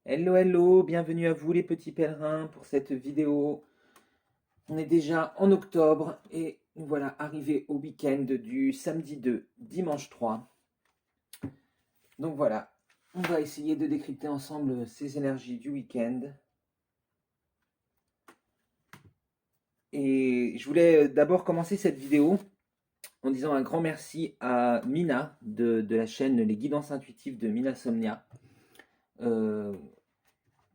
Hello, hello, bienvenue à vous les petits pèlerins pour cette vidéo. On est déjà en octobre et nous voilà arrivés au week-end du samedi 2, dimanche 3. Donc voilà, on va essayer de décrypter ensemble ces énergies du week-end. Et je voulais d'abord commencer cette vidéo en disant un grand merci à Mina de la chaîne Les Guidances Intuitives de Mina Somnia euh,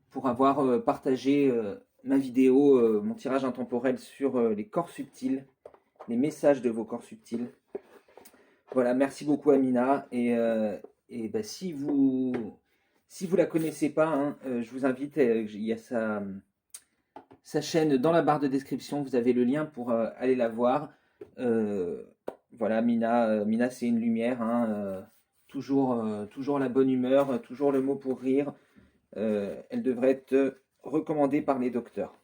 pour avoir partagé ma vidéo, mon tirage intemporel sur les corps subtils, les messages de vos corps subtils. Voilà, merci beaucoup Amina. Et bah, si vous la connaissez pas, hein, je vous invite, il y a sa chaîne dans la barre de description, vous avez le lien pour aller la voir. Euh, voilà, Mina c'est une lumière, hein, toujours la bonne humeur, toujours le mot pour rire. Elle devrait être recommandée par les docteurs.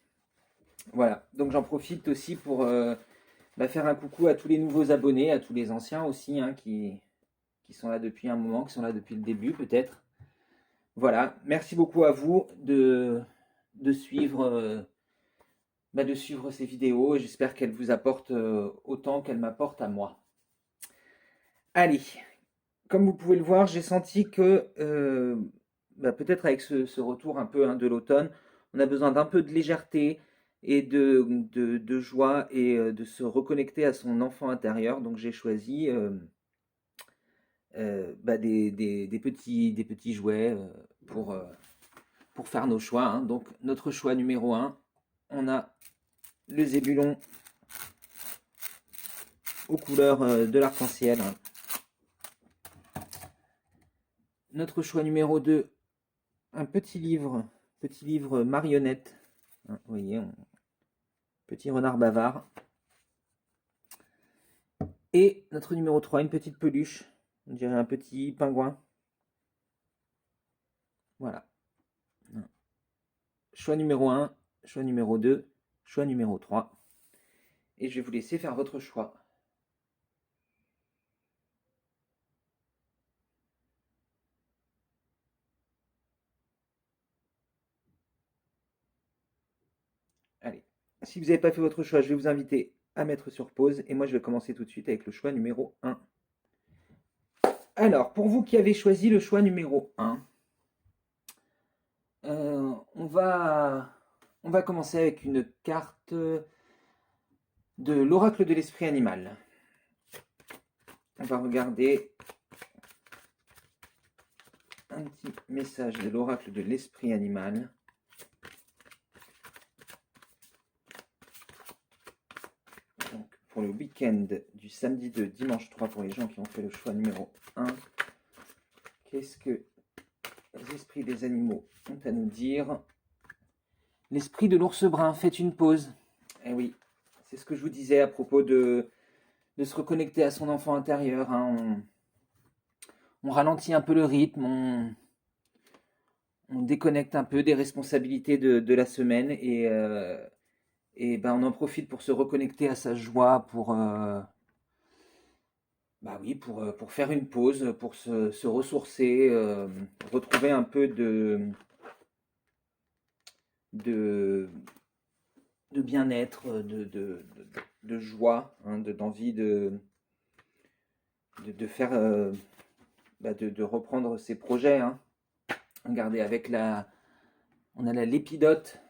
Voilà, donc j'en profite aussi pour faire un coucou à tous les nouveaux abonnés, à tous les anciens aussi, hein, qui sont là depuis un moment, qui sont là depuis le début peut-être. Voilà, merci beaucoup à vous de suivre, de suivre ces vidéos et j'espère qu'elles vous apportent autant qu'elles m'apportent à moi. Allez, comme vous pouvez le voir, j'ai senti que peut-être avec ce retour un peu, hein, de l'automne, on a besoin d'un peu de légèreté et de joie et de se reconnecter à son enfant intérieur. Donc j'ai choisi des petits jouets pour faire nos choix, hein. Donc notre choix numéro un, on a le zébulon aux couleurs de l'arc-en-ciel. Notre choix numéro 2, un petit livre marionnette. Hein, vous voyez, petit renard bavard. Et notre numéro 3, une petite peluche, on dirait un petit pingouin. Voilà. Choix numéro 1, choix numéro 2, choix numéro 3. Et je vais vous laisser faire votre choix. Allez, si vous n'avez pas fait votre choix, je vais vous inviter à mettre sur pause. Et moi, je vais commencer tout de suite avec le choix numéro 1. Alors, pour vous qui avez choisi le choix numéro 1, on va commencer avec une carte de l'oracle de l'esprit animal. On va regarder un petit message de l'oracle de l'esprit animal. Donc, pour le week-end du samedi 2, dimanche 3, pour les gens qui ont fait le choix numéro 1, qu'est-ce que les esprits des animaux ont à nous dire? L'esprit de l'ours brun, faites une pause. Eh oui, c'est ce que je vous disais à propos de se reconnecter à son enfant intérieur, hein. On ralentit un peu le rythme, on déconnecte un peu des responsabilités de la semaine et on en profite pour se reconnecter à sa joie, pour faire une pause, pour se ressourcer, retrouver un peu de, de bien-être, de joie, hein, d'envie de faire, de reprendre ses projets, hein. Regardez, on a la lépidote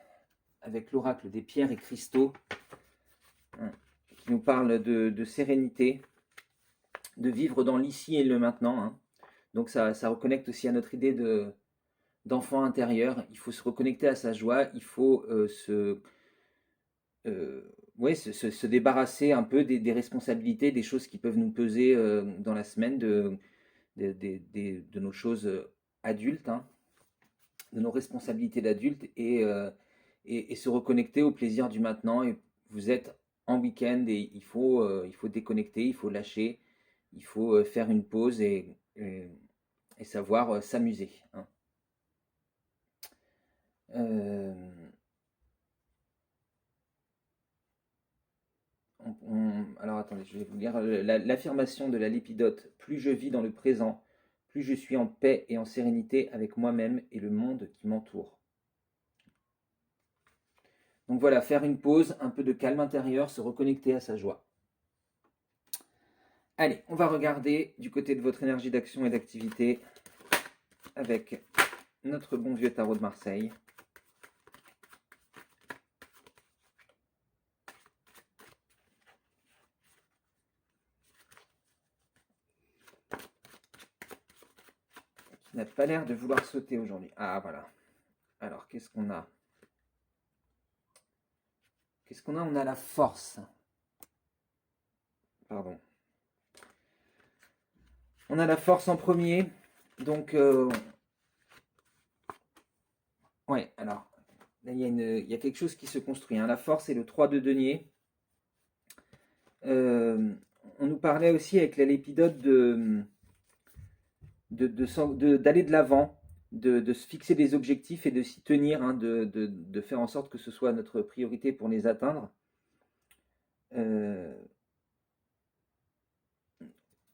avec l'oracle des pierres et cristaux, hein, qui nous parle de sérénité, de vivre dans l'ici et le maintenant, hein. Donc ça reconnecte aussi à notre idée d'enfant intérieur. Il faut se reconnecter à sa joie, il faut se débarrasser un peu des responsabilités, des choses qui peuvent nous peser dans la semaine, de nos choses adultes, hein, de nos responsabilités d'adultes et se reconnecter au plaisir du maintenant. Et vous êtes en week-end et il faut déconnecter, il faut lâcher, il faut faire une pause et savoir s'amuser, hein. Euh, alors attendez, je vais vous lire l'affirmation de la lépidote. Plus je vis dans le présent, plus je suis en paix et en sérénité avec moi-même et le monde qui m'entoure. Donc voilà, faire une pause, un peu de calme intérieur, se reconnecter à sa joie. Allez, on va regarder du côté de votre énergie d'action et d'activité avec notre bon vieux tarot de Marseille. Qui n'a pas l'air de vouloir sauter aujourd'hui. Ah voilà. Alors, qu'est-ce qu'on a? Qu'est-ce qu'on a? On a la force. Pardon. On a la force en premier. Donc, ouais, alors, là, il y a quelque chose qui se construit. Hein. La force et le 3 de denier. On nous parlait aussi avec la lépidote d'aller de l'avant, de se fixer des objectifs et de s'y tenir, hein, de faire en sorte que ce soit notre priorité pour les atteindre.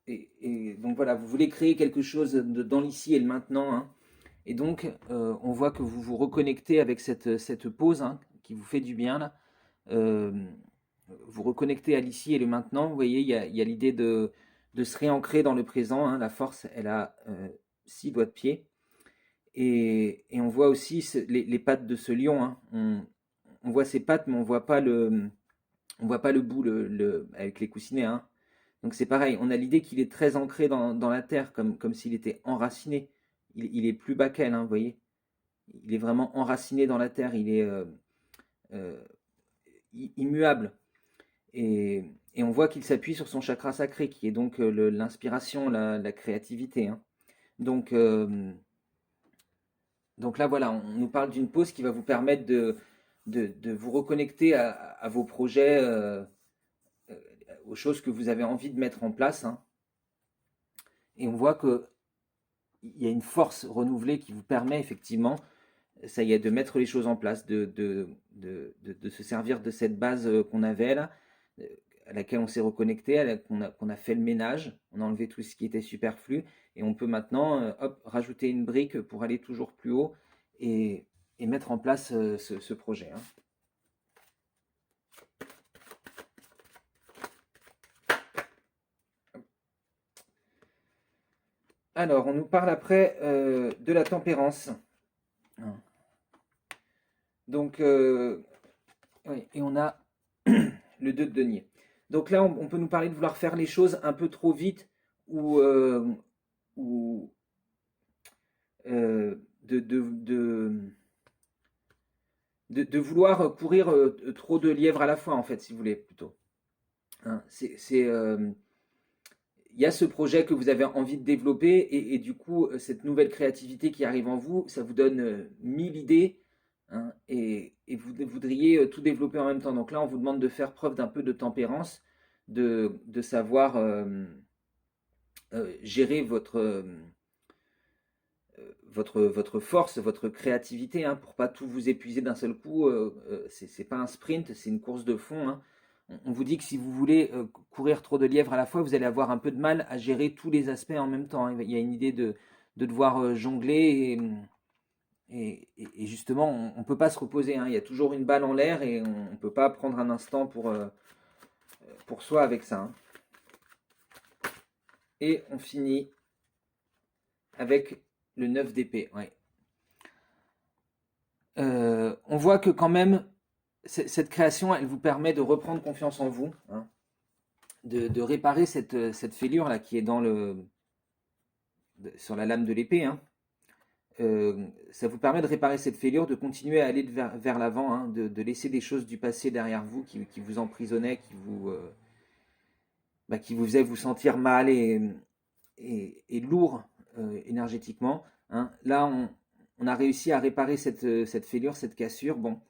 Et donc voilà, vous voulez créer quelque chose dans l'ici et le maintenant, hein. Et donc on voit que vous vous reconnectez avec cette pause, hein, qui vous fait du bien là. Vous reconnectez à l'ici et le maintenant. Vous voyez, il y a l'idée de se réancrer dans le présent, hein. La force, elle a 6 doigts de pied. Et on voit aussi les pattes de ce lion, hein. On voit ses pattes, mais on voit pas le bout avec les coussinets, hein. Donc c'est pareil, on a l'idée qu'il est très ancré dans la terre, comme s'il était enraciné. Il est plus bas qu'elle, hein, vous voyez. Il est vraiment enraciné dans la terre, il est euh, immuable. Et on voit qu'il s'appuie sur son chakra sacré, qui est donc l'inspiration, la créativité, hein. Donc, donc là, voilà, on nous parle d'une pause qui va vous permettre de vous reconnecter à vos projets, aux choses que vous avez envie de mettre en place, hein. Et on voit qu'il y a une force renouvelée qui vous permet effectivement, ça y est, de mettre les choses en place, de se servir de cette base qu'on avait là, à laquelle on s'est reconnecté, qu'on a fait le ménage, on a enlevé tout ce qui était superflu, et on peut maintenant hop, rajouter une brique pour aller toujours plus haut et mettre en place ce projet, hein. Alors, on nous parle après de la tempérance. Donc, oui, et on a le 2 de denier. Donc là, on peut nous parler de vouloir faire les choses un peu trop vite ou de vouloir courir trop de lièvres à la fois, en fait, si vous voulez, plutôt. Hein, il y a ce projet que vous avez envie de développer et du coup, cette nouvelle créativité qui arrive en vous, ça vous donne 1000 idées, hein, et vous voudriez tout développer en même temps. Donc là, on vous demande de faire preuve d'un peu de tempérance, de savoir gérer votre force, votre créativité, hein, pour pas tout vous épuiser d'un seul coup. C'est pas un sprint, c'est une course de fond, hein. On vous dit que si vous voulez courir trop de lièvres à la fois, vous allez avoir un peu de mal à gérer tous les aspects en même temps, hein. Il y a une idée de devoir jongler et justement, on ne peut pas se reposer, hein. Il y a toujours une balle en l'air et on ne peut pas prendre un instant pour soi avec ça, hein. Et on finit avec le 9 d'épée. Ouais. On voit que quand même, cette création, elle vous permet de reprendre confiance en vous, hein, de réparer cette fêlure là qui est sur la lame de l'épée, hein. Ça vous permet de réparer cette fêlure, de continuer à aller vers l'avant, hein, de laisser des choses du passé derrière vous qui vous emprisonnaient, qui vous faisaient vous sentir mal et lourd énergétiquement, hein. Là, on a réussi à réparer cette fêlure, cette cassure. Bon,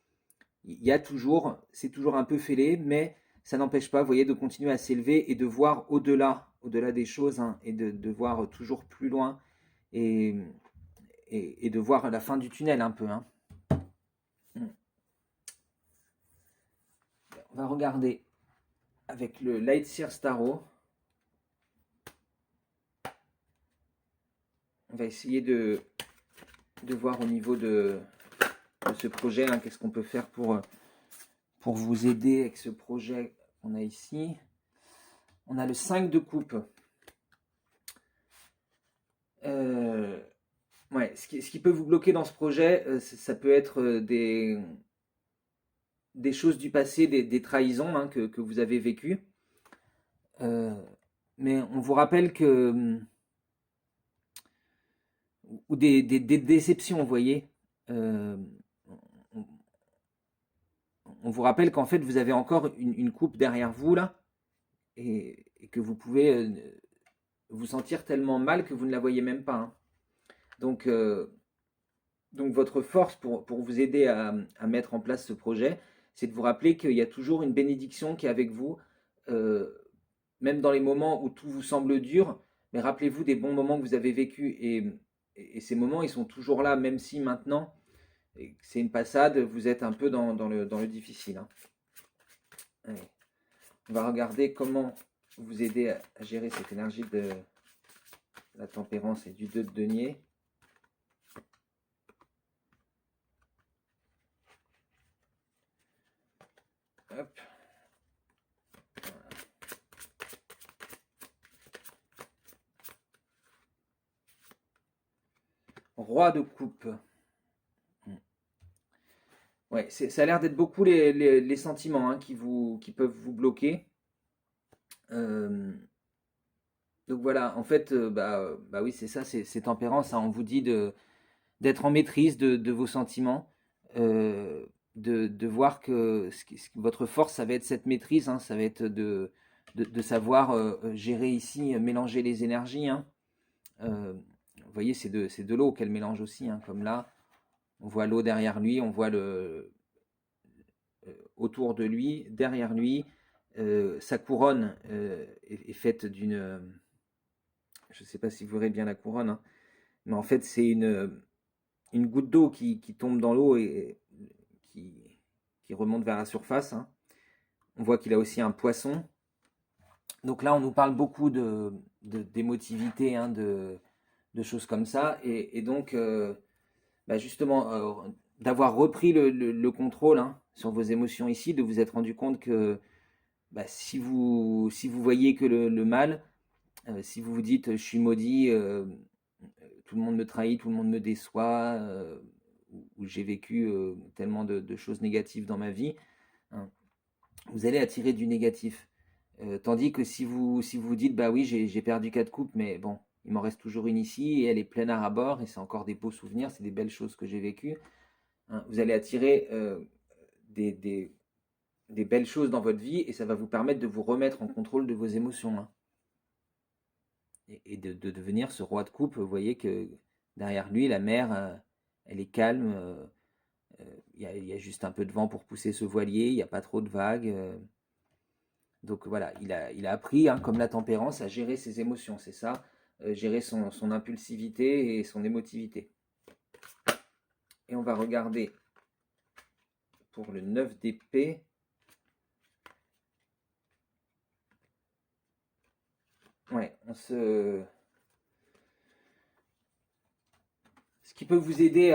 c'est toujours un peu fêlé, mais ça n'empêche pas, vous voyez, de continuer à s'élever et de voir au-delà des choses, hein, et de voir toujours plus loin et, et de voir la fin du tunnel un peu, hein. On va regarder avec le Light Seer Starro. On va essayer de voir au niveau de ce projet, hein, qu'est-ce qu'on peut faire pour vous aider avec ce projet qu'on a ici. On a le 5 de coupe. Ouais, ce qui peut vous bloquer dans ce projet, ça peut être des choses du passé, des trahisons, hein, que vous avez vécues. Mais on vous rappelle que... Ou des déceptions, vous voyez. On, on vous rappelle qu'en fait, vous avez encore une coupe derrière vous, là, et que vous pouvez vous sentir tellement mal que vous ne la voyez même pas, hein. Donc, votre force pour vous aider à mettre en place ce projet, c'est de vous rappeler qu'il y a toujours une bénédiction qui est avec vous, euh, même dans les moments où tout vous semble dur. Mais rappelez-vous des bons moments que vous avez vécus, et ces moments, ils sont toujours là, même si maintenant, c'est une passade, vous êtes un peu dans le difficile, hein. Allez. On va regarder comment vous aider à gérer cette énergie de la tempérance et du 2 de denier. Hop. Roi de coupe. Ouais, ça a l'air d'être beaucoup les sentiments, hein, qui peuvent vous bloquer. Donc voilà, en fait, bah oui, c'est ça, c'est tempérance, hein. On vous dit d'être en maîtrise de vos sentiments, de voir que votre force, ça va être cette maîtrise, hein, ça va être de savoir gérer ici, mélanger les énergies, hein. Vous voyez, c'est de l'eau qu'elle mélange aussi, hein, comme là, on voit l'eau derrière lui, on voit autour de lui, derrière lui, sa couronne est faite d'une... je ne sais pas si vous verrez bien la couronne, hein, mais en fait c'est une goutte d'eau qui tombe dans l'eau et qui, remonte vers la surface, hein. On voit qu'il a aussi un poisson. Donc là, on nous parle beaucoup d'émotivité, hein, de choses comme ça. Et donc, justement, d'avoir repris le contrôle, hein, sur vos émotions ici, de vous être rendu compte que si vous voyez que le mal, si vous vous dites je suis maudit, tout le monde me trahit, tout le monde me déçoit, ou j'ai vécu tellement de choses négatives dans ma vie, hein, vous allez attirer du négatif. Tandis que si vous dites bah oui, j'ai perdu 4 coupes, mais bon, il m'en reste toujours une ici et elle est pleine à ras-bord et c'est encore des beaux souvenirs, c'est des belles choses que j'ai vécues, hein, vous allez attirer des, des, des belles choses dans votre vie et ça va vous permettre de vous remettre en contrôle de vos émotions, hein. Et de devenir ce roi de coupe. Vous voyez que derrière lui, la mer, elle est calme. Il y a juste un peu de vent pour pousser ce voilier. Il n'y a pas trop de vagues. Donc voilà, il a appris, hein, comme la tempérance, à gérer ses émotions. C'est ça, gérer son impulsivité et son émotivité. Et on va regarder pour le 9 d'épée. Ouais, ce qui peut vous aider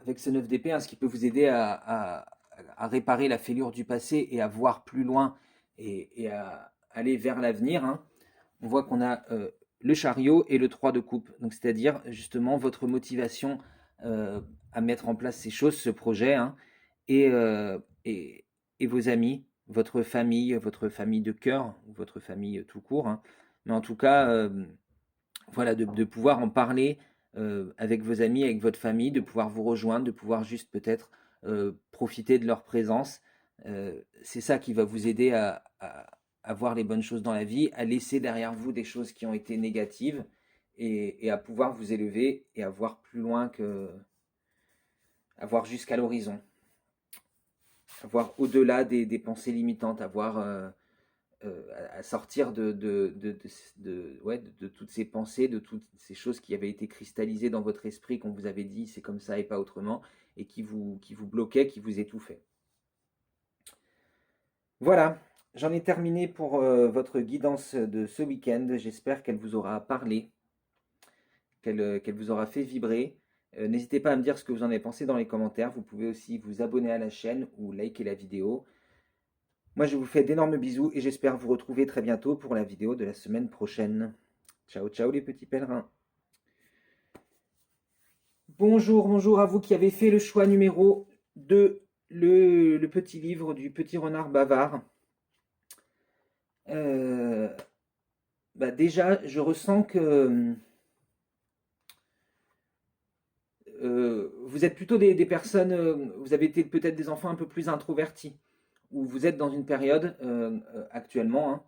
avec ce 9 d'épée, hein, ce qui peut vous aider à réparer la fêlure du passé et à voir plus loin et à aller vers l'avenir, hein. On voit qu'on a le chariot et le 3 de coupe. Donc c'est-à-dire justement votre motivation à mettre en place ces choses, ce projet, hein, et, et vos amis, votre famille de cœur, votre famille tout court, hein. Mais en tout cas, voilà, de pouvoir en parler avec vos amis, avec votre famille, de pouvoir vous rejoindre, de pouvoir juste peut-être profiter de leur présence. C'est ça qui va vous aider à voir les bonnes choses dans la vie, à laisser derrière vous des choses qui ont été négatives et à pouvoir vous élever et à voir plus loin à voir jusqu'à l'horizon, à voir au-delà des pensées limitantes, à voir à sortir de toutes ces pensées, de toutes ces choses qui avaient été cristallisées dans votre esprit, qu'on vous avait dit c'est comme ça et pas autrement, et qui vous bloquaient, qui vous étouffaient. Voilà, j'en ai terminé pour votre guidance de ce week-end. J'espère qu'elle vous aura parlé. qu'elle vous aura fait vibrer. N'hésitez pas à me dire ce que vous en avez pensé dans les commentaires. Vous pouvez aussi vous abonner à la chaîne ou liker la vidéo. Moi, je vous fais d'énormes bisous et j'espère vous retrouver très bientôt pour la vidéo de la semaine prochaine. Ciao, ciao les petits pèlerins. Bonjour, bonjour à vous qui avez fait le choix numéro 2, le petit livre du petit renard bavard. Déjà, je ressens que vous êtes plutôt des personnes, vous avez été peut-être des enfants un peu plus introvertis, ou vous êtes dans une période actuellement, hein,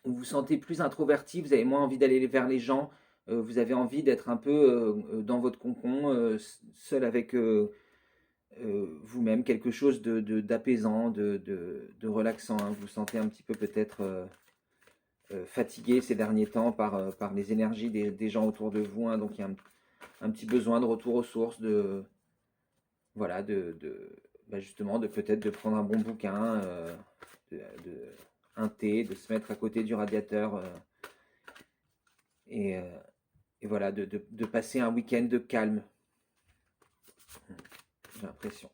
où vous vous sentez plus introverti, vous avez moins envie d'aller vers les gens, vous avez envie d'être un peu dans votre cocon, seul avec vous-même, quelque chose d'apaisant, de relaxant, hein. Vous vous sentez un petit peu peut-être fatigué ces derniers temps par les énergies des gens autour de vous, hein. Donc il y a un petit besoin de retour aux sources, voilà, justement, peut-être de prendre un bon bouquin, un thé, de se mettre à côté du radiateur et, euh, et voilà, de passer un week-end de calme, j'ai l'impression.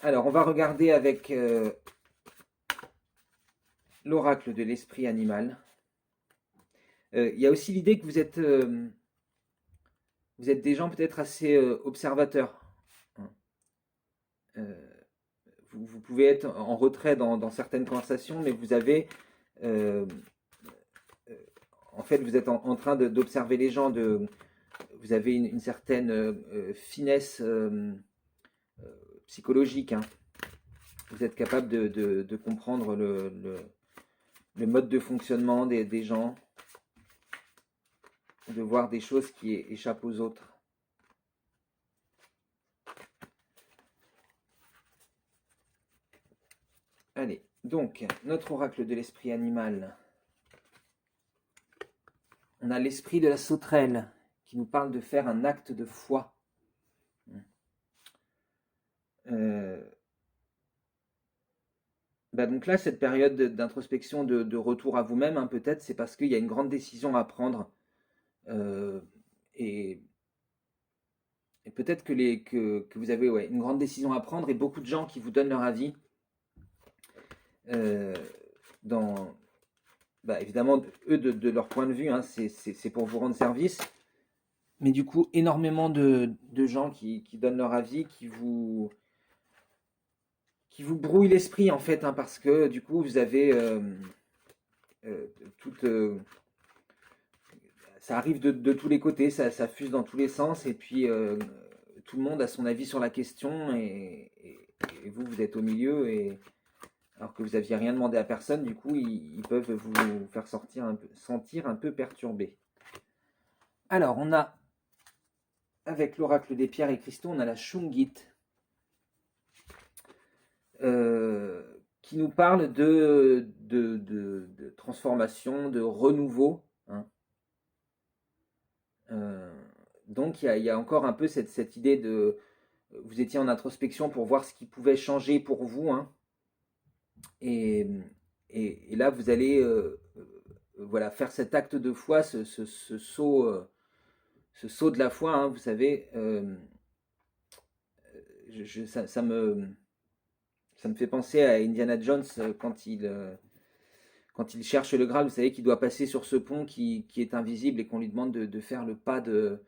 Alors, on va regarder avec l'oracle de l'esprit animal. Il y a aussi l'idée que vous êtes des gens peut-être assez observateurs. Vous pouvez être en retrait dans certaines conversations, mais vous avez en fait, vous êtes en train d'observer les gens, vous avez une certaine finesse psychologique, hein. Vous êtes capable de comprendre le mode de fonctionnement des gens, de voir des choses qui échappent aux autres. Allez, donc, notre oracle de l'esprit animal. On a l'esprit de la sauterelle qui nous parle de faire un acte de foi. Donc là, cette période d'introspection, de retour à vous-même, hein, peut-être, c'est parce qu'il y a une grande décision à prendre. Et peut-être que vous avez une grande décision à prendre et beaucoup de gens qui vous donnent leur avis. Évidemment, eux, de leur point de vue, hein, c'est pour vous rendre service. Mais du coup, énormément de gens qui donnent leur avis, qui vous brouillent l'esprit, en fait, hein, parce que du coup, vous avez toute... ça arrive de tous les côtés, ça fuse dans tous les sens, et puis tout le monde a son avis sur la question, et vous êtes au milieu, et alors que vous n'aviez rien demandé à personne, du coup, ils peuvent vous faire sentir un peu perturbé. Alors, on a, avec l'oracle des pierres et cristaux, on a la Shungit, qui nous parle de transformation, de renouveau, hein. Donc, il y a encore un peu cette idée de... Vous étiez en introspection pour voir ce qui pouvait changer pour vous, hein. Et là, vous allez voilà, faire cet acte de foi, ce saut de la foi, hein, vous savez. Ça me fait penser à Indiana Jones quand il cherche le Graal, vous savez, qu'il doit passer sur ce pont qui est invisible et qu'on lui demande de faire le pas de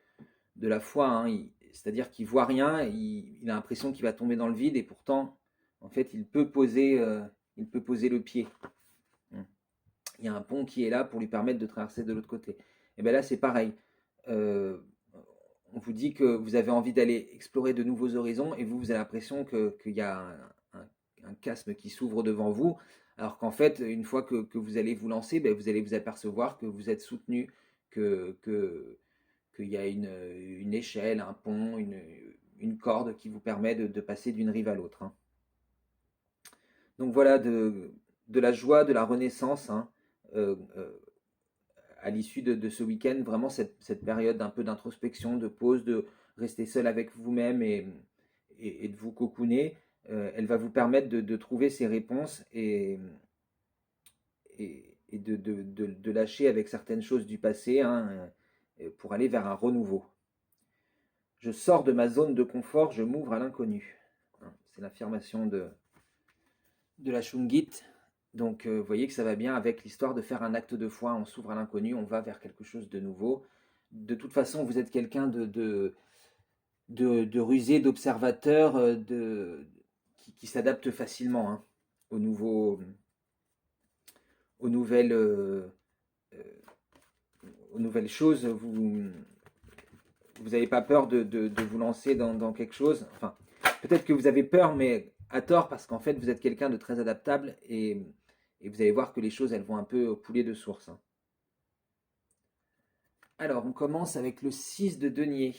la foi, hein. C'est-à-dire qu'il voit rien, il a l'impression qu'il va tomber dans le vide et pourtant, en fait, il peut poser le pied. Il y a un pont qui est là pour lui permettre de traverser de l'autre côté. Et bien là, c'est pareil. On vous dit que vous avez envie d'aller explorer de nouveaux horizons et vous avez l'impression qu'il y a un chasme qui s'ouvre devant vous, alors qu'en fait, une fois que vous allez vous lancer, vous allez vous apercevoir que vous êtes soutenu, qu'il y a une échelle, un pont, une corde qui vous permet de passer d'une rive à l'autre, hein. Donc voilà, de la joie, de la renaissance, hein, à l'issue de ce week-end, vraiment cette période un peu d'introspection, de pause, de rester seul avec vous-même et de vous cocooner, elle va vous permettre de trouver ces réponses et de lâcher avec certaines choses du passé, hein, pour aller vers un renouveau. Je sors de ma zone de confort, je m'ouvre à l'inconnu. C'est l'affirmation de la Shungit. Donc, vous voyez que ça va bien avec l'histoire de faire un acte de foi. On s'ouvre à l'inconnu, on va vers quelque chose de nouveau. De toute façon, vous êtes quelqu'un de rusé, d'observateur, qui s'adapte facilement, hein, aux nouvelles, aux nouvelles choses. Vous n'avez pas peur de vous lancer dans quelque chose. Enfin, peut-être que vous avez peur, mais à tort, parce qu'en fait, vous êtes quelqu'un de très adaptable et vous allez voir que les choses, elles vont un peu couler de source, hein. Alors, on commence avec le 6 de denier.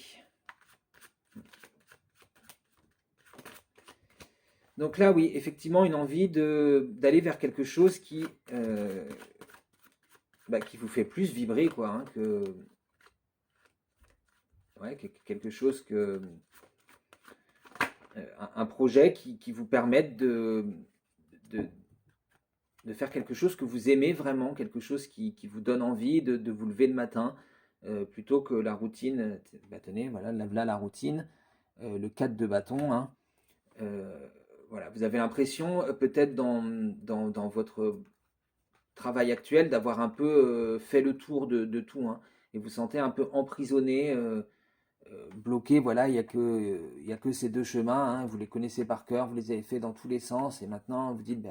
Donc là, oui, effectivement, une envie d'aller vers quelque chose qui vous fait plus vibrer, quoi, hein, quelque chose un projet qui vous permette de faire quelque chose que vous aimez vraiment, quelque chose qui vous donne envie de vous lever le matin, plutôt que la routine. Tenez, voilà, là la routine, le 4 de bâton, hein. Voilà, vous avez l'impression, peut-être dans votre travail actuel, d'avoir un peu fait le tour de tout, hein, et vous sentez un peu emprisonné, bloqué. Voilà, il y a que ces deux chemins, hein, vous les connaissez par cœur, vous les avez fait dans tous les sens, et maintenant vous dites,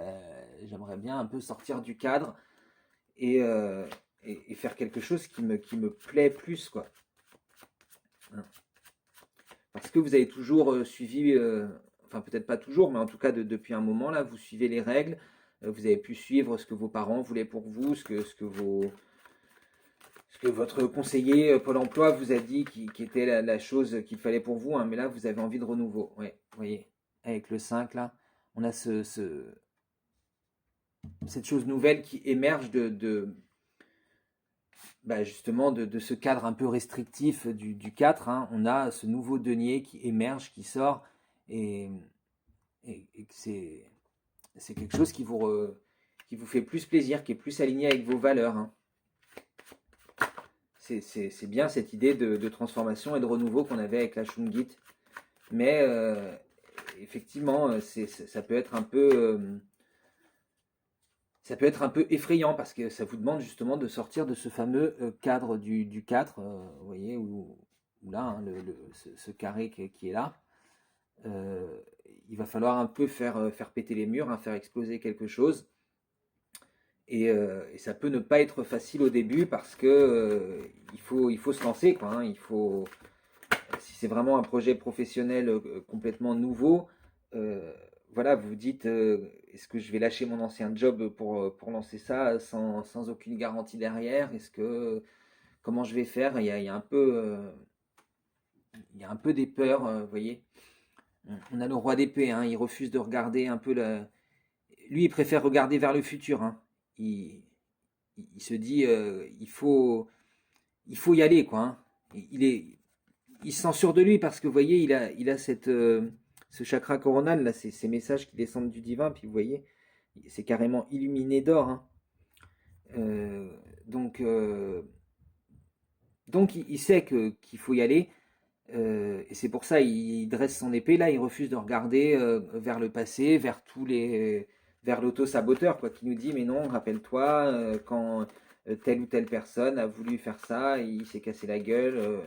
j'aimerais bien un peu sortir du cadre et, faire quelque chose qui me plaît plus, quoi. Hein. Parce que vous avez toujours suivi, enfin peut-être pas toujours, mais en tout cas depuis un moment là, vous suivez les règles, vous avez pu suivre ce que vos parents voulaient pour vous, ce que votre conseiller Pôle emploi vous a dit qui était la chose qu'il fallait pour vous, hein, mais là vous avez envie de renouveau. Ouais, vous voyez, avec le 5 là, on a cette chose nouvelle qui émerge justement de ce cadre un peu restrictif du 4, hein. On a ce nouveau denier qui émerge, qui sort, et que c'est quelque chose qui vous fait plus plaisir, qui est plus aligné avec vos valeurs, hein. C'est bien cette idée de transformation et de renouveau qu'on avait avec la Shungit. Mais effectivement, ça peut être un peu effrayant, parce que ça vous demande justement de sortir de ce fameux cadre du 4, vous voyez, où là, hein, ce carré qui est là. Il va falloir un peu faire péter les murs, hein, faire exploser quelque chose. Et ça peut ne pas être facile au début, parce que il faut se lancer, quoi, hein. Si c'est vraiment un projet professionnel complètement nouveau, voilà, vous vous dites, est-ce que je vais lâcher mon ancien job pour lancer ça sans aucune garantie derrière? Comment je vais faire? Il y a un peu, des peurs, vous voyez. On a le roi d'épée, hein, il refuse de regarder un peu lui, il préfère regarder vers le futur, hein. Il se dit, il faut y aller, quoi, hein. Il se sent sûr de lui, parce que vous voyez, il a ce chakra coronal là, ces messages qui descendent du divin, puis vous voyez, c'est carrément illuminé d'or, hein. Euh, donc, euh, donc il sait qu'il faut y aller, et c'est pour ça il dresse son épée là, il refuse de regarder vers le passé, vers l'auto-saboteur, quoi, qui nous dit, mais non, rappelle-toi, quand telle ou telle personne a voulu faire ça, il s'est cassé la gueule.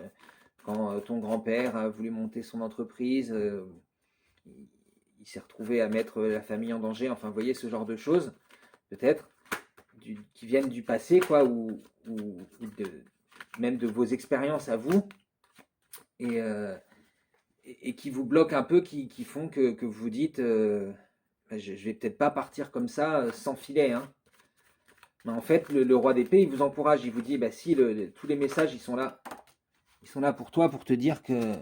Quand ton grand-père a voulu monter son entreprise, il s'est retrouvé à mettre la famille en danger. Enfin, vous voyez, ce genre de choses, peut-être, qui viennent du passé, quoi, ou même de vos expériences à vous, et, qui vous bloquent un peu, qui font que vous vous dites, je vais peut-être pas partir comme ça, sans filet, hein. Mais en fait, le roi d'épée, il vous encourage, il vous dit, si, tous les messages, ils sont là pour toi, pour te dire que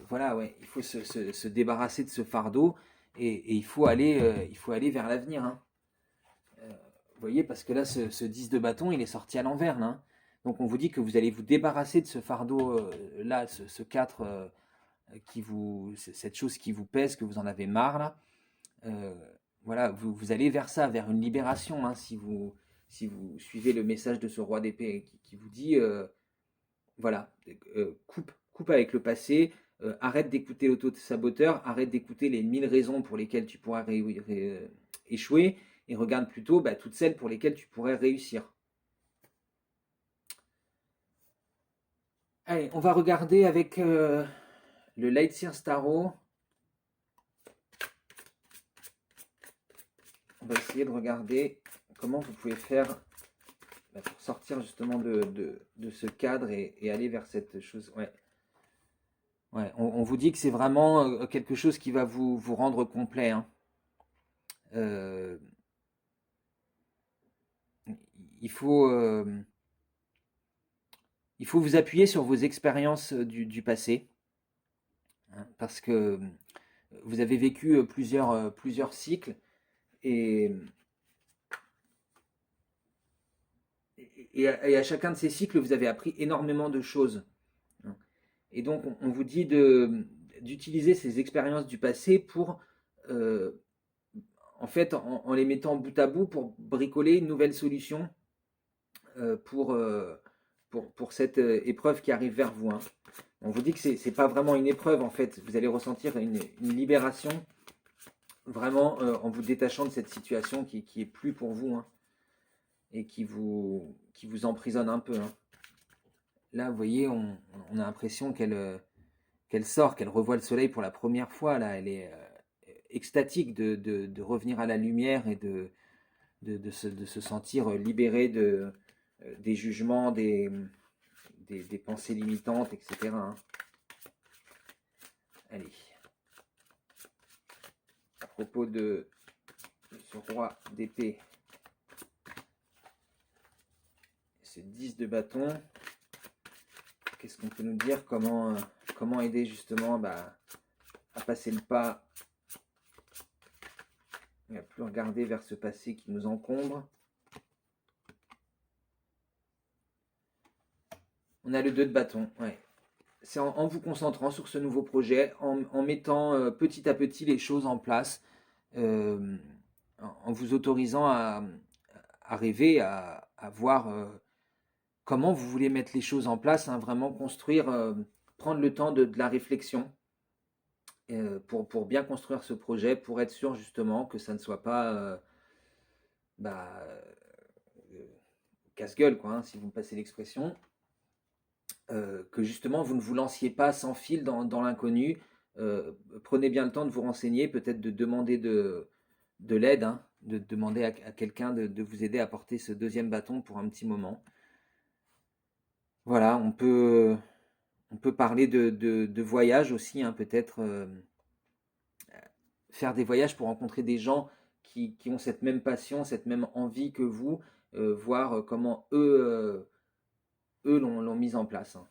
voilà, ouais, il faut se débarrasser de ce fardeau, et il faut aller vers l'avenir, hein. Vous voyez, parce que là, ce 10 de bâton, il est sorti à l'envers, là, hein. Donc on vous dit que vous allez vous débarrasser de ce fardeau là, ce 4, cette chose qui vous pèse, que vous en avez marre là. Euh, voilà, vous allez vers ça, vers une libération, hein, si vous suivez le message de ce roi d'épée qui vous dit, voilà, coupe avec le passé, arrête d'écouter l'auto-saboteur, arrête d'écouter les 1000 raisons pour lesquelles tu pourrais échouer, et regarde plutôt toutes celles pour lesquelles tu pourrais réussir. Allez, on va regarder avec le Lightseer Starro. On va essayer de regarder comment vous pouvez faire pour sortir justement de ce cadre et aller vers cette chose. Ouais. Ouais, on vous dit que c'est vraiment quelque chose qui va vous rendre complet, hein. Euh, il faut, vous appuyer sur vos expériences du passé, hein, parce que vous avez vécu plusieurs cycles et, et à chacun de ces cycles, vous avez appris énormément de choses, hein. Et donc, on vous dit d'utiliser ces expériences du passé pour, en fait, en les mettant bout à bout, pour bricoler une nouvelle solution pour cette épreuve qui arrive vers vous, hein. On vous dit que c'est pas vraiment une épreuve, en fait. Vous allez ressentir une libération, vraiment, en vous détachant de cette situation qui est plus pour vous, hein, et qui vous emprisonne un peu, hein. Là, vous voyez, on a l'impression qu'elle sort, qu'elle revoit le soleil pour la première fois. Là, elle est extatique de revenir à la lumière et de se sentir libérée des jugements, des pensées limitantes, etc., hein. Allez. À propos de ce roi d'épée, ce 10 de bâton, qu'est-ce qu'on peut nous dire? Comment aider justement à passer le pas et à plus regarder vers ce passé qui nous encombre? On a le 2 de bâton, ouais. C'est en vous concentrant sur ce nouveau projet, en mettant petit à petit les choses en place, en vous autorisant à rêver, à voir comment vous voulez mettre les choses en place, hein, vraiment construire, prendre le temps de la réflexion pour bien construire ce projet, pour être sûr justement que ça ne soit pas bah, casse-gueule, quoi, hein, si vous me passez l'expression. Que justement vous ne vous lanciez pas sans fil dans l'inconnu. Prenez bien le temps de vous renseigner, peut-être de demander de l'aide, hein, de demander à quelqu'un de vous aider à porter ce deuxième bâton pour un petit moment. Voilà, on peut parler de voyage aussi, hein, peut-être faire des voyages pour rencontrer des gens qui ont cette même passion, cette même envie que vous, voir comment eux l'ont mise en place, hein.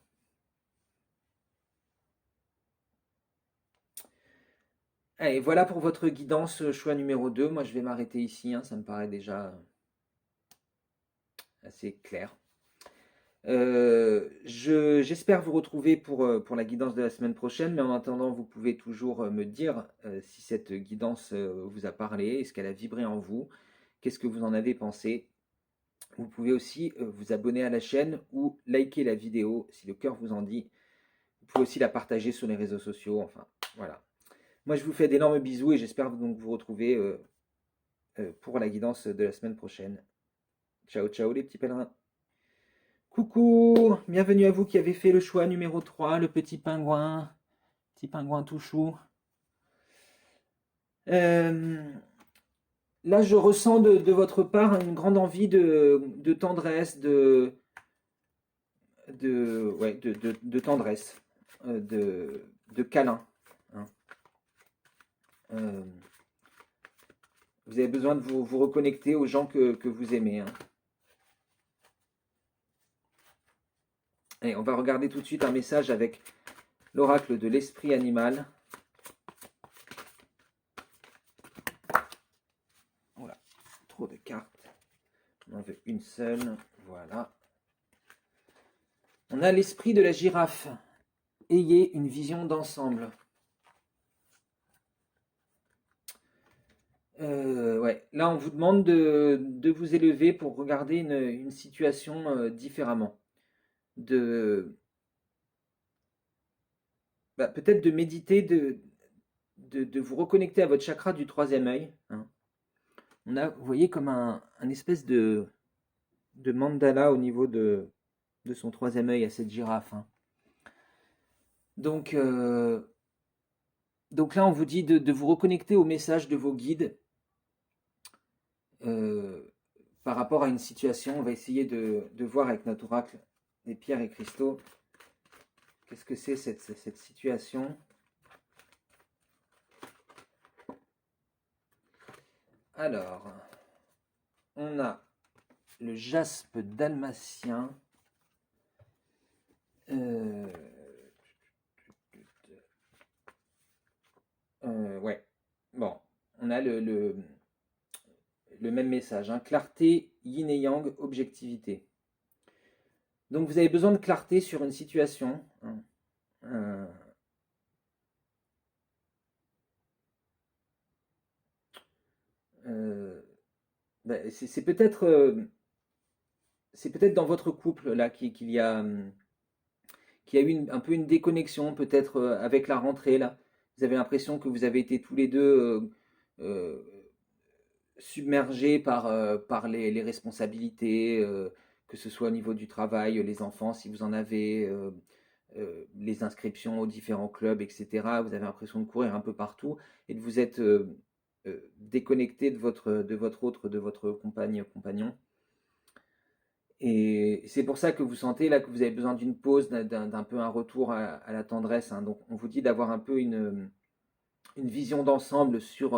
Allez, voilà pour votre guidance choix numéro 2. Moi, je vais m'arrêter ici, hein, ça me paraît déjà assez clair. J'espère vous retrouver pour la guidance de la semaine prochaine, mais en attendant, vous pouvez toujours me dire si cette guidance vous a parlé, est-ce qu'elle a vibré en vous, qu'est-ce que vous en avez pensé. Vous pouvez aussi vous abonner à la chaîne ou liker la vidéo si le cœur vous en dit. Vous pouvez aussi la partager sur les réseaux sociaux, enfin, voilà. Moi, je vous fais d'énormes bisous et j'espère donc vous retrouver pour la guidance de la semaine prochaine. Ciao, ciao les petits pèlerins. Coucou, bienvenue à vous qui avez fait le choix numéro 3, le petit pingouin tout chou. Là, je ressens de votre part une grande envie de tendresse, de tendresse, de câlin, hein. Vous avez besoin de vous reconnecter aux gens que vous aimez, hein. Allez, on va regarder tout de suite un message avec l'oracle de l'esprit animal. Voilà, trop de cartes. On en veut une seule. Voilà. On a l'esprit de la girafe. Ayez une vision d'ensemble. Ouais. Là, on vous demande de vous élever pour regarder une situation différemment. De peut-être de méditer, de vous reconnecter à votre chakra du troisième œil, hein. On a, vous voyez, comme un espèce de mandala au niveau de son troisième œil à cette girafe, hein. Donc, donc là, on vous dit de vous reconnecter au message de vos guides par rapport à une situation. On va essayer de voir avec notre oracle des pierres et cristaux qu'est-ce que c'est cette situation. Alors, on a le jaspe dalmatien. Ouais. Bon, on a le même message, hein. Clarté, yin et yang, objectivité. Donc vous avez besoin de clarté sur une situation, hein. C'est peut-être dans votre couple là qu'il y a eu un peu une déconnexion peut-être avec la rentrée là. Vous avez l'impression que vous avez été tous les deux euh, submergés par les responsabilités, que ce soit au niveau du travail, les enfants si vous en avez, les inscriptions aux différents clubs, etc. Vous avez l'impression de courir un peu partout et de vous être déconnecté de votre compagnon. Et c'est pour ça que vous sentez là que vous avez besoin d'une pause, d'un peu un retour à la tendresse, hein. Donc on vous dit d'avoir un peu une vision d'ensemble sur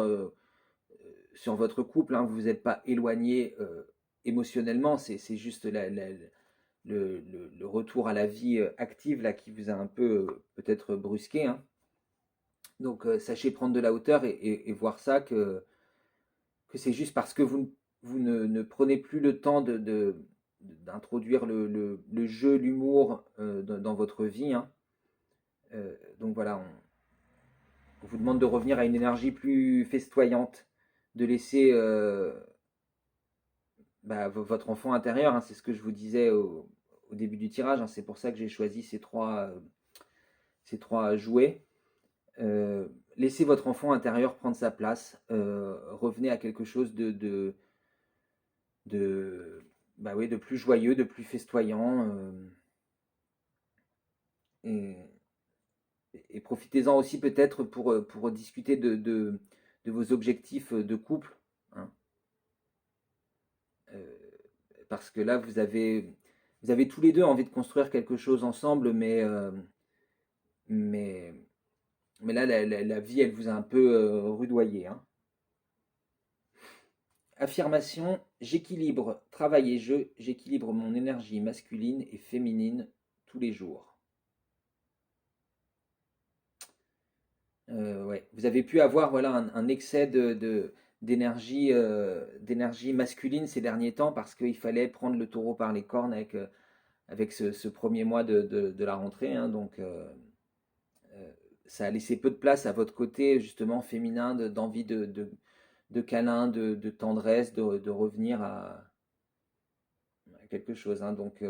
votre couple, hein. Vous vous êtes pas éloigné émotionnellement, c'est juste le retour à la vie active là qui vous a un peu peut-être brusqué, hein. Donc sachez prendre de la hauteur et voir ça que c'est juste parce que vous ne prenez plus le temps d'introduire le jeu, l'humour dans votre vie, hein. Donc voilà, on vous demande de revenir à une énergie plus festoyante, de laisser votre enfant intérieur, hein. C'est ce que je vous disais au début du tirage, hein. C'est pour ça que j'ai choisi ces trois jouets. Laissez votre enfant intérieur prendre sa place. Revenez à quelque chose de, oui, de plus joyeux, de plus festoyant. Et, et profitez-en aussi peut-être pour discuter de vos objectifs de couple, hein. Euh, Parce que là, vous avez tous les deux envie de construire quelque chose ensemble, mais, mais là, la vie, elle vous a un peu rudoyé, hein. Affirmation, j'équilibre travail et jeu, j'équilibre mon énergie masculine et féminine tous les jours. Ouais. Vous avez pu avoir voilà, un excès d'énergie masculine ces derniers temps parce qu'il fallait prendre le taureau par les cornes avec ce premier mois de la rentrée, hein. Donc euh, ça a laissé peu de place à votre côté justement féminin, d'envie de câlin, de tendresse, de revenir à quelque chose, hein. Donc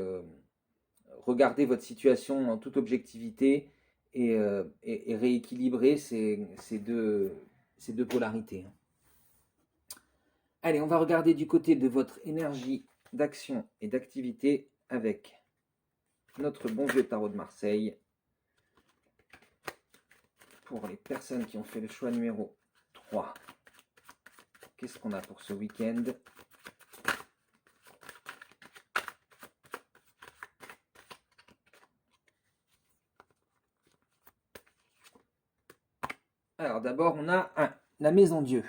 regardez votre situation en toute objectivité et rééquilibrer ces deux polarités, hein. Allez, on va regarder du côté de votre énergie d'action et d'activité avec notre bon vieux tarot de Marseille. Pour les personnes qui ont fait le choix numéro 3, qu'est-ce qu'on a pour ce week-end? Alors d'abord, on a la maison Dieu.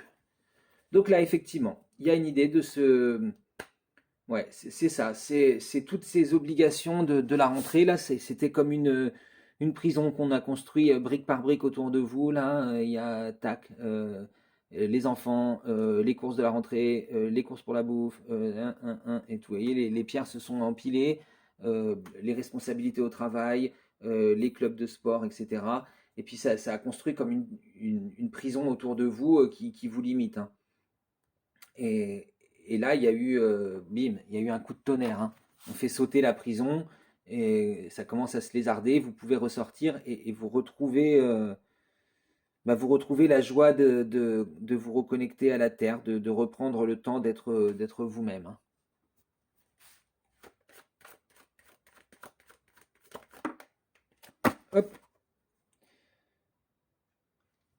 Donc là, effectivement, il y a une idée de ce... Ouais, c'est ça, c'est toutes ces obligations de la rentrée. Là, c'était comme une prison qu'on a construite brique par brique autour de vous. Là, il y a, tac, les enfants, les courses de la rentrée, les courses pour la bouffe, et tout. Vous voyez, les pierres se sont empilées, les responsabilités au travail, les clubs de sport, etc. Et puis ça a construit comme une prison autour de vous qui vous limite, hein. Et, et là, il y a eu, bim, il y a eu un coup de tonnerre, hein. On fait sauter la prison et ça commence à se lézarder, vous pouvez ressortir et vous retrouvez la joie de vous reconnecter à la terre, de reprendre le temps d'être vous-même, hein. Hop,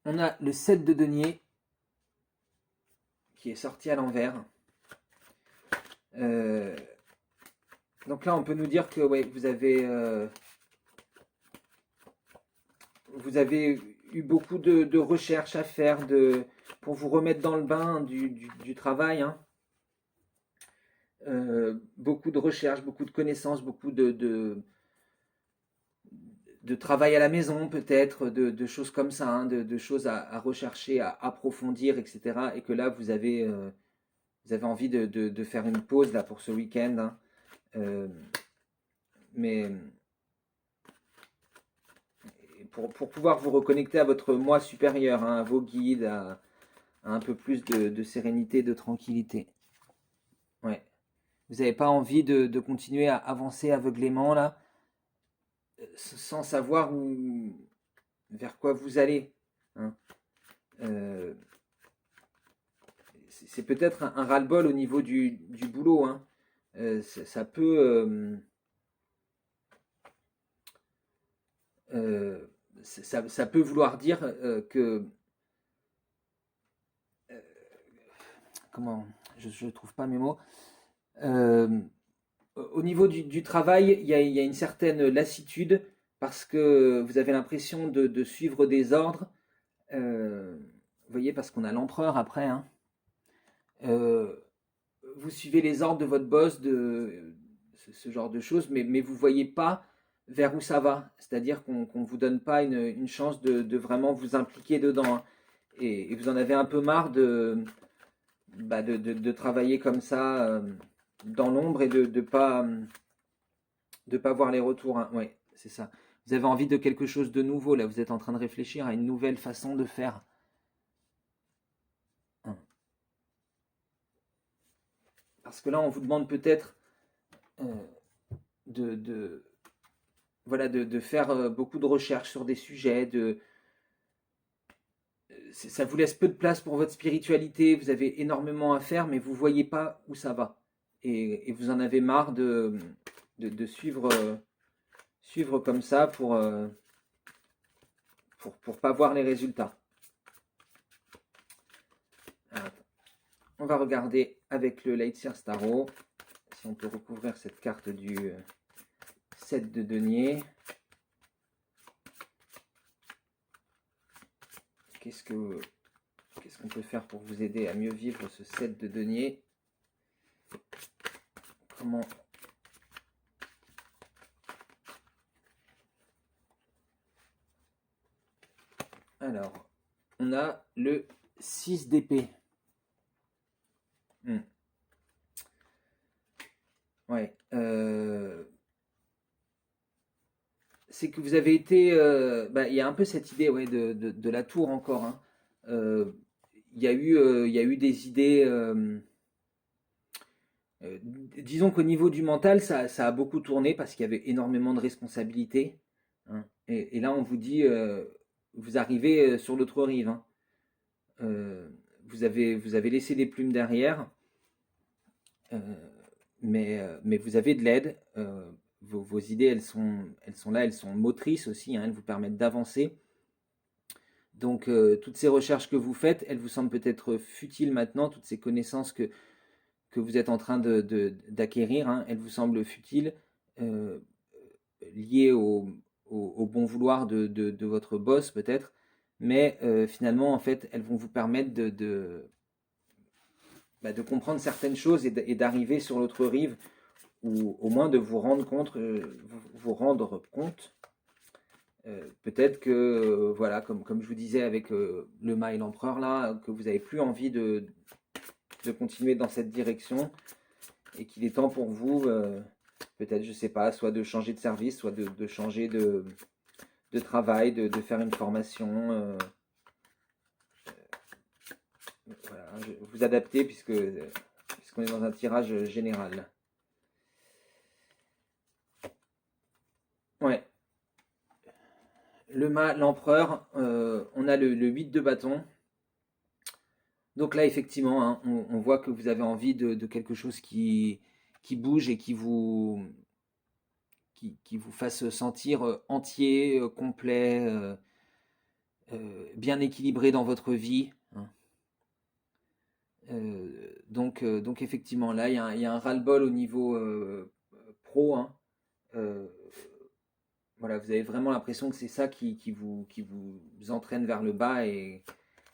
on a le 7 de denier qui est sorti à l'envers. Donc là, on peut nous dire que ouais, vous avez eu beaucoup de recherches à faire pour vous remettre dans le bain du travail, hein. Beaucoup de recherches, beaucoup de connaissances, beaucoup de travail à la maison peut-être, de choses comme ça, hein, de choses à rechercher, à approfondir, etc. Et que là, vous avez envie de faire une pause là pour ce week-end, hein. Mais pour pouvoir vous reconnecter à votre moi supérieur, hein, à vos guides, à un peu plus de sérénité, de tranquillité. Ouais. Vous n'avez pas envie de continuer à avancer aveuglément là, sans savoir vers quoi vous allez, hein. Euh, c'est peut-être un ras-le-bol au niveau du boulot, hein. Ça peut ça peut vouloir dire que comment je ne trouve pas mes mots. Euh, Au niveau du travail, il y a une certaine lassitude parce que vous avez l'impression de suivre des ordres. Vous voyez, parce qu'on a l'empereur après, hein. Euh, vous suivez les ordres de votre boss, ce genre de choses, mais vous ne voyez pas vers où ça va. C'est-à-dire qu'on ne vous donne pas une chance de vraiment vous impliquer dedans, hein. Et vous en avez un peu marre de travailler comme ça dans l'ombre et de pas voir les retours, hein. Ouais, c'est ça. Vous avez envie de quelque chose de nouveau, là. Vous êtes en train de réfléchir à une nouvelle façon de faire, hein. Parce que là, on vous demande peut-être euh, de, voilà, de faire beaucoup de recherches sur des sujets. Ça vous laisse peu de place pour votre spiritualité. Vous avez énormément à faire, mais vous ne voyez pas où ça va. Et vous en avez marre de suivre comme ça pour pas voir les résultats. Alors, on va regarder avec le Lightseer Starro si on peut recouvrir cette carte du 7 de denier. Qu'est-ce qu'on peut faire pour vous aider à mieux vivre ce 7 de denier? Comment... Alors, on a le 6 d'épée. Ouais. C'est que vous avez été... il y a un peu cette idée, ouais, de la tour encore, hein. Il y a eu des idées... disons qu'au niveau du mental, ça a beaucoup tourné parce qu'il y avait énormément de responsabilités, hein. Et là, on vous dit, vous arrivez sur l'autre rive, hein. Vous avez laissé des plumes derrière, euh, mais vous avez de l'aide. Vos idées, elles sont là, elles sont motrices aussi, hein, elles vous permettent d'avancer. Donc, toutes ces recherches que vous faites, elles vous semblent peut-être futiles maintenant, toutes ces connaissances que vous êtes en train d'acquérir, hein, elles vous semblent futiles, euh, liées au bon vouloir de votre boss peut-être, mais finalement, en fait, elles vont vous permettre de comprendre certaines choses et d'arriver sur l'autre rive, ou au moins de vous rendre compte, peut-être que, voilà, comme je vous disais avec le mât et l'empereur là, que vous n'avez plus envie de continuer dans cette direction et qu'il est temps pour vous, peut-être, je sais pas, soit de changer de service, soit de changer de travail, de faire une formation, voilà, vous adapter puisqu'on est dans un tirage général. l'empereur, on a le 8 de bâton. Donc là, effectivement, hein, on voit que vous avez envie de quelque chose qui bouge et qui vous fasse sentir entier, complet, bien équilibré dans votre vie, hein. Donc effectivement, là, il y a un ras-le-bol au niveau pro, hein. Euh, voilà, vous avez vraiment l'impression que c'est ça qui vous entraîne vers le bas et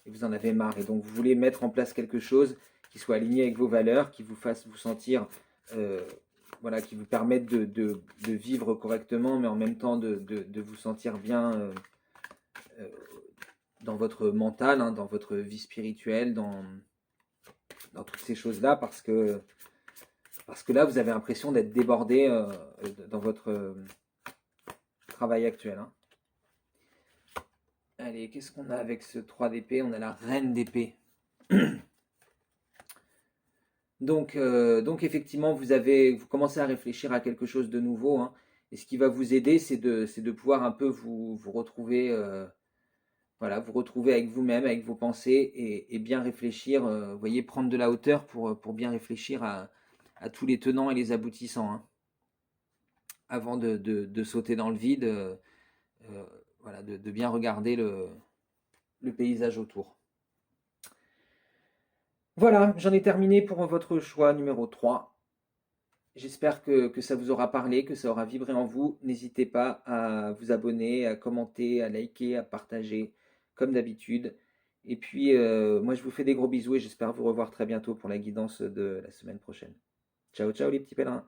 vous en avez marre. Et donc vous voulez mettre en place quelque chose qui soit aligné avec vos valeurs, qui vous fasse vous sentir, euh, voilà, qui vous permette de vivre correctement, mais en même temps de vous sentir bien euh, dans votre mental, hein, dans votre vie spirituelle, dans toutes ces choses-là, parce que là, vous avez l'impression d'être débordé dans votre travail actuel, hein. Allez, qu'est-ce qu'on a avec ce 3 d'épée? On a la reine d'épée. Donc effectivement, vous commencez à réfléchir à quelque chose de nouveau, hein. Et ce qui va vous aider, c'est de pouvoir un peu vous retrouver, voilà, vous retrouver avec vous-même, avec vos pensées et bien réfléchir, vous voyez, prendre de la hauteur pour bien réfléchir à tous les tenants et les aboutissants, hein, avant de sauter dans le vide, euh, voilà, de bien regarder le paysage autour. Voilà, j'en ai terminé pour votre choix numéro 3. J'espère que ça vous aura parlé, que ça aura vibré en vous. N'hésitez pas à vous abonner, à commenter, à liker, à partager, comme d'habitude. Et puis, moi, je vous fais des gros bisous et j'espère vous revoir très bientôt pour la guidance de la semaine prochaine. Ciao, ciao les petits pèlerins.